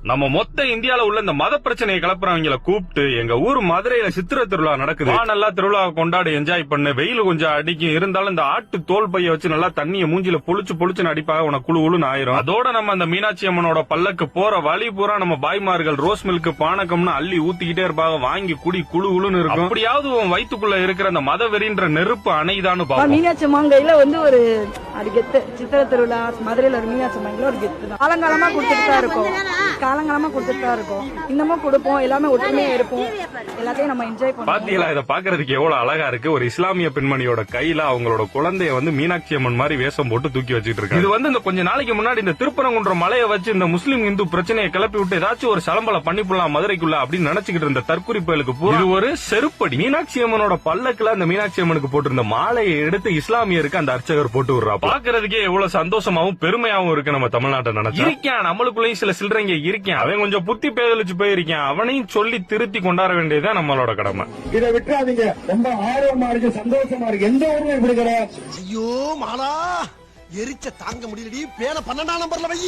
நம்ம மொத்த இந்தியால உள்ள இந்த மத பிரச்சனையை கிளப்புறவங்களை கூப்பிட்டு எங்க ஊர் மதுரையில சித்திரை திருவிழா நடக்குது, நல்லா திருவிழா கொண்டாடி என்ஜாய் பண்ணு, வெயில் கொஞ்சம் அடிக்கும், இருந்தாலும் இந்த ஆட்டு தோல் பைய வச்சு நல்லா தண்ணிய மூஞ்சில பொழிச்சு அடிப்பாக உனக்கு குழு குழுன்னு ஆயிரும். அதோட நம்ம அந்த மீனாட்சி அம்மனோட பல்லக்கு போற வழி பூரா நம்ம பாய்மார்கள் ரோஸ் மில்க் பானகம்னு அள்ளி ஊத்திக்கிட்டே இருப்பாங்க, வாங்கி குடி குழு குழுன்னு இருக்கும். அப்படியாவது உன் வயிற்றுக்குள்ள இருக்கிற அந்த மத வெறின்ற நெருப்பு அணைதான்னு பாப்போம். மீனாட்சி அம்மன் கையில வந்து ஒரு கெத்து சித்திரை திருவிழா மதுரையில ஒரு மீனாட்சி அம்மன் கையில ஒரு கெத்து தான் காலங்காலமா கொடுத்துட்டு தான் இருக்கும், காலங்காலமா கொடுத்துட்டு தான் இருக்கும், இன்னமும் கொடுப்போம், எல்லாமே ஒற்றுமையா இருப்போம், எல்லாத்தையும் நம்ம என்ஜாய் பண்ணுவோம். பாத்தீங்களா, இதை பாக்குறதுக்கு எவ்வளவு அழகா இருக்கு. ஒரு இஸ்லாமிய பெண்மணியோட கையில அவங்களோட குழந்தைய வந்து மீனாட்சி அம்மன் மாதிரி வேஷம் போட்டு தூக்கி வச்சிட்டு இருக்கு. இது வந்து இந்த கொஞ்ச நாளைக்கு முன்னாடி இந்த திருப்பரங்குன்ற மலையை வச்சு இந்த முஸ்லீம் இந்து பிரச்சனையை கிளப்பி விட்டு ஏதாச்சும் ஒரு சலம்பலை பண்ணிப்படலாம் மதுரைக்குள்ள அப்படின்னு நினைச்சுக்கிட்டு இருந்த தற்குறிப்புகளுக்கு இது ஒரு செருப்படி. மீனாட்சி அம்மனோட பல்லக்குல அந்த மீனாட்சி அம்மனுக்கு போட்டிருந்த மாலையை எடுத்து இஸ்லாமியருக்கு அந்த அர்ச்சகர் போட்டு விடுறா. பாக்குறதுக்கே எவ்வளவு சந்தோஷமாவும் பெருமையாவும் இருக்கு. நம்ம தமிழ்நாட்டை நினைச்சு இருக்கேன், நம்மளுக்குள்ளேயும் சில சில்லறைங்க இருக்கேன், அவன் கொஞ்சம் புத்தி பேதலிச்சு போயிருக்கேன், அவனையும் சொல்லி திருத்தி கொண்டாட வேண்டியதுதான் நம்மளோட கடமை. இதை விட்டுறாதீங்க, ரொம்ப ஆர்வமா இருக்கு, சந்தோஷமா இருக்கு. எந்த ஊர்ல இப்படி கிடையாது. ஐயோ மாலா, எரிச்ச தாங்க முடியலடி, பேன 12ஆம் நம்பர்ல வை.